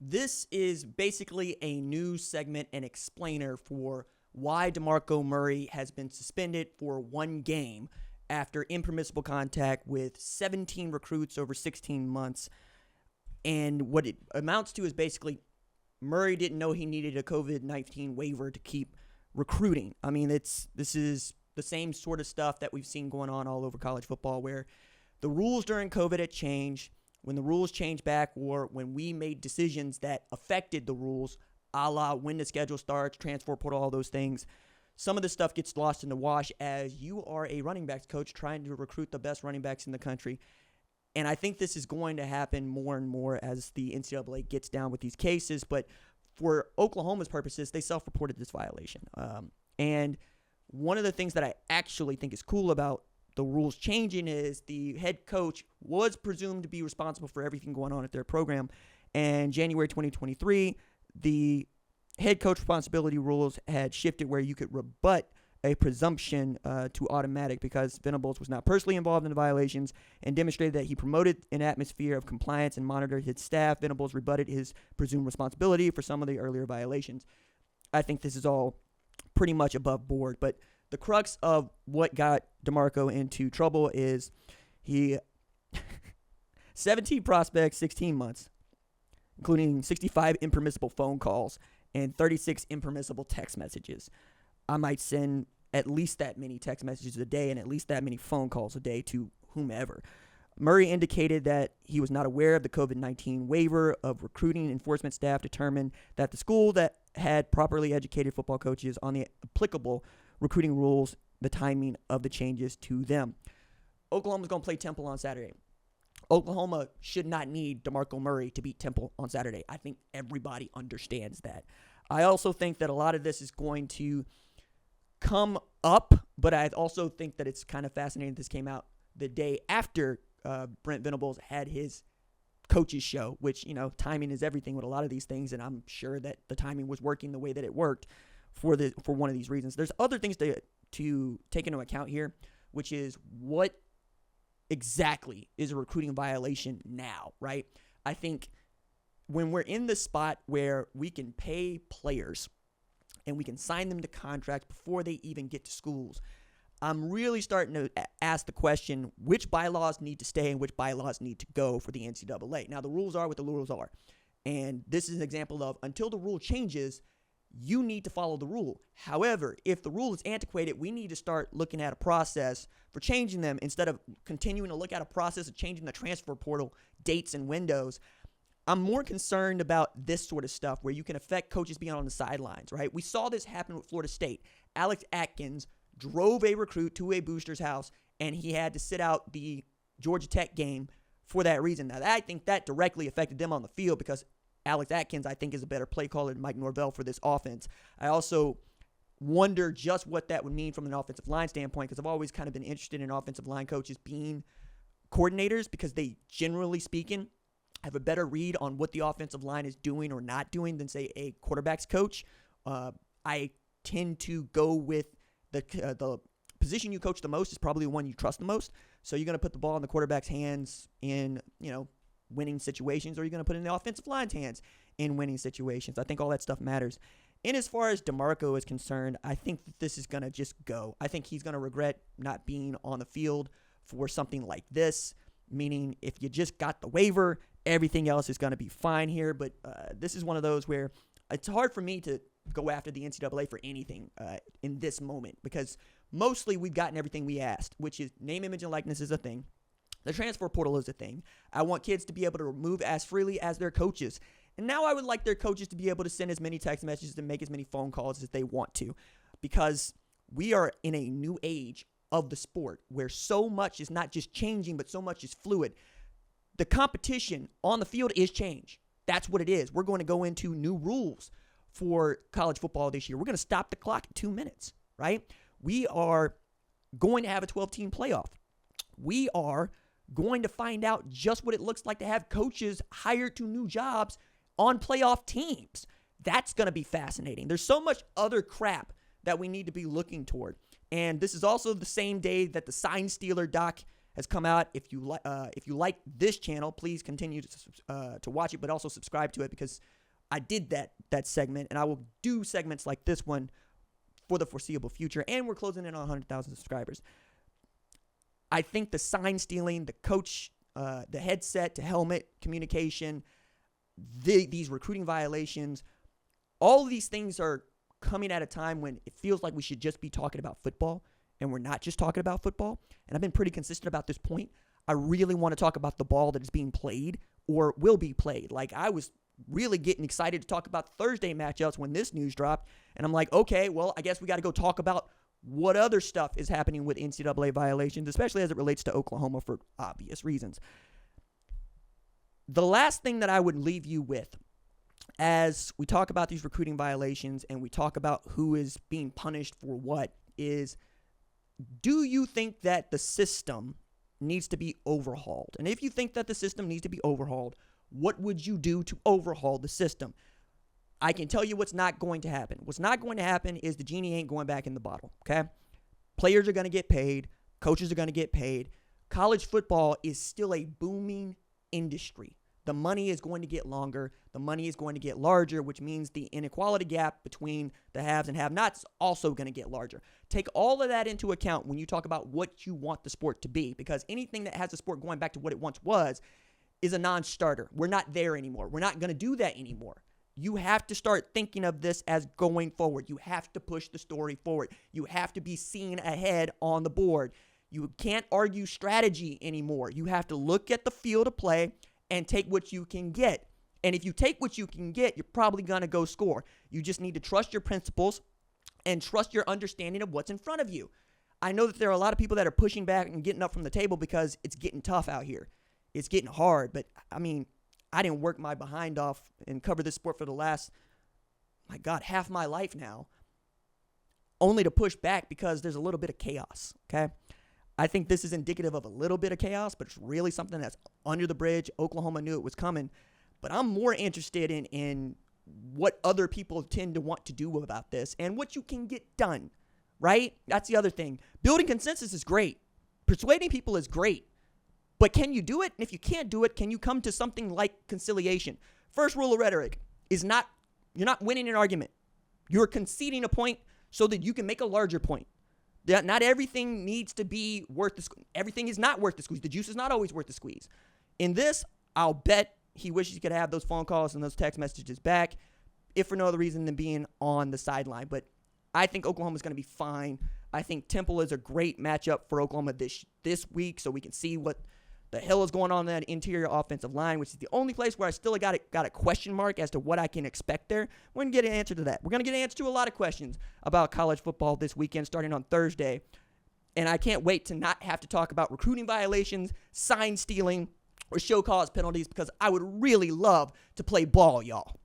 This is basically a news segment and explainer for why Demarco Murray has been suspended for one game after impermissible contact with 17 recruits over 16 months. And what it amounts to is basically Murray didn't know he needed a COVID-19 waiver to keep recruiting. I mean, this is the same sort of stuff that we've seen going on all over college football, where the rules during COVID had changed. When the rules changed back, or when we made decisions that affected the rules, a la when the schedule starts, transfer portal, all those things, some of this stuff gets lost in the wash as you are a running backs coach trying to recruit the best running backs in the country. And I think this is going to happen more and more as the NCAA gets down with these cases. But for Oklahoma's purposes, they self-reported this violation. And one of the things that I actually think is cool about the rules changing is the head coach was presumed to be responsible for everything going on at their program. And January 2023, the head coach responsibility rules had shifted where you could rebut a presumption to automatic because Venables was not personally involved in the violations and demonstrated that he promoted an atmosphere of compliance and monitored his staff. Venables rebutted his presumed responsibility for some of the earlier violations. I think this is all pretty much above board, but the crux of what got Demarco into trouble is he 17 prospects, 16 months, including 65 impermissible phone calls and 36 impermissible text messages. I might send at least that many text messages a day and at least that many phone calls a day to whomever. Murray indicated that he was not aware of the COVID-19 waiver of recruiting. Enforcement staff determined that the school that had properly educated football coaches on the applicable recruiting rules, the timing of the changes to them. Oklahoma's going to play Temple on Saturday. Oklahoma should not need Demarco Murray to beat Temple on Saturday. I think everybody understands that. I also think that a lot of this is going to come up, but I also think that it's kind of fascinating this came out the day after Brent Venables had his coaches show, which, timing is everything with a lot of these things, and I'm sure that the timing was working the way that it worked for one of these reasons. There's other things to take into account here, which is what exactly is a recruiting violation now, right? I think when we're in the spot where we can pay players and we can sign them to contracts before they even get to schools, I'm really starting to ask the question, which bylaws need to stay and which bylaws need to go for the NCAA. Now, the rules are what the rules are. And this is an example of until the rule changes, you need to follow the rule. However, if the rule is antiquated, we need to start looking at a process for changing them instead of continuing to look at a process of changing the transfer portal dates and windows. I'm more concerned about this sort of stuff where you can affect coaches being on the sidelines, right? We saw this happen with Florida State. Alex Atkins drove a recruit to a booster's house, and he had to sit out the Georgia Tech game for that reason. Now, I think that directly affected them on the field because Alex Atkins, I think, is a better play caller than Mike Norvell for this offense. I also wonder just what that would mean from an offensive line standpoint because I've always kind of been interested in offensive line coaches being coordinators because they, generally speaking, have a better read on what the offensive line is doing or not doing than, say, a quarterback's coach. I tend to go with the position you coach the most is probably the one you trust the most. So you're going to put the ball in the quarterback's hands in, winning situations, or you're going to put it in the offensive line's hands in winning situations. I think all that stuff matters. And as far as Demarco is concerned, I think that this is going to just go. I think he's going to regret not being on the field for something like this, meaning if you just got the waiver, everything else is going to be fine here. But this is one of those where it's hard for me to go after the NCAA for anything in this moment because mostly we've gotten everything we asked, which is name, image, and likeness is a thing. The transfer portal is a thing. I want kids to be able to move as freely as their coaches. And now I would like their coaches to be able to send as many text messages and make as many phone calls as they want to because we are in a new age of the sport where so much is not just changing, but so much is fluid. The competition on the field is change. That's what it is. We're going to go into new rules for college football this year. We're going to stop the clock at 2 minutes, right? We are going to have a 12-team playoff. We are going to find out just what it looks like to have coaches hired to new jobs on playoff teams. That's going to be fascinating. There's so much other crap that we need to be looking toward. And this is also the same day that the sign stealer doc has come out. If you like this channel, please continue to watch it, but also subscribe to it, because I did that segment, and I will do segments like this one for the foreseeable future. And we're closing in on 100,000 subscribers. I think the sign stealing, the coach, the headset to helmet communication, these recruiting violations, all of these things are coming at a time when it feels like we should just be talking about football, and we're not just talking about football. And I've been pretty consistent about this point. I really want to talk about the ball that is being played or will be played. Like, I was really getting excited to talk about Thursday matchups when this news dropped, and I'm like, okay, well, I guess we got to go talk about what other stuff is happening with NCAA violations, especially as it relates to Oklahoma for obvious reasons. The last thing that I would leave you with, as we talk about these recruiting violations and we talk about who is being punished for what, is, do you think that the system needs to be overhauled? And if you think that the system needs to be overhauled, what would you do to overhaul the system? I can tell you what's not going to happen. What's not going to happen is the genie ain't going back in the bottle, okay? Players are going to get paid. Coaches are going to get paid. College football is still a booming industry. The money is going to get longer. The money is going to get larger, which means the inequality gap between the haves and have-nots is also going to get larger. Take all of that into account when you talk about what you want the sport to be, because anything that has the sport going back to what it once was is a non-starter. We're not there anymore. We're not going to do that anymore. You have to start thinking of this as going forward. You have to push the story forward. You have to be seen ahead on the board. You can't argue strategy anymore. You have to look at the field of play and take what you can get. And if you take what you can get, you're probably going to go score. You just need to trust your principles and trust your understanding of what's in front of you. I know that there are a lot of people that are pushing back and getting up from the table because it's getting tough out here. It's getting hard. But, I mean, I didn't work my behind off and cover this sport for the last, my God, half my life now, only to push back because there's a little bit of chaos, okay? I think this is indicative of a little bit of chaos, but it's really something that's under the bridge. Oklahoma knew it was coming. But I'm more interested in what other people tend to want to do about this and what you can get done, right? That's the other thing. Building consensus is great. Persuading people is great. But can you do it? And if you can't do it, can you come to something like conciliation? First rule of rhetoric is you're not winning an argument. You're conceding a point so that you can make a larger point. Not everything needs to be worth the squeeze. Everything is not worth the squeeze. The juice is not always worth the squeeze. In this, I'll bet he wishes he could have those phone calls and those text messages back, if for no other reason than being on the sideline. But I think Oklahoma's going to be fine. I think Temple is a great matchup for Oklahoma this week, so we can see what the hell is going on in that interior offensive line, which is the only place where I still got a question mark as to what I can expect there. We're going to get an answer to that. We're going to get an answer to a lot of questions about college football this weekend starting on Thursday. And I can't wait to not have to talk about recruiting violations, sign stealing, or show cause penalties, because I would really love to play ball, y'all.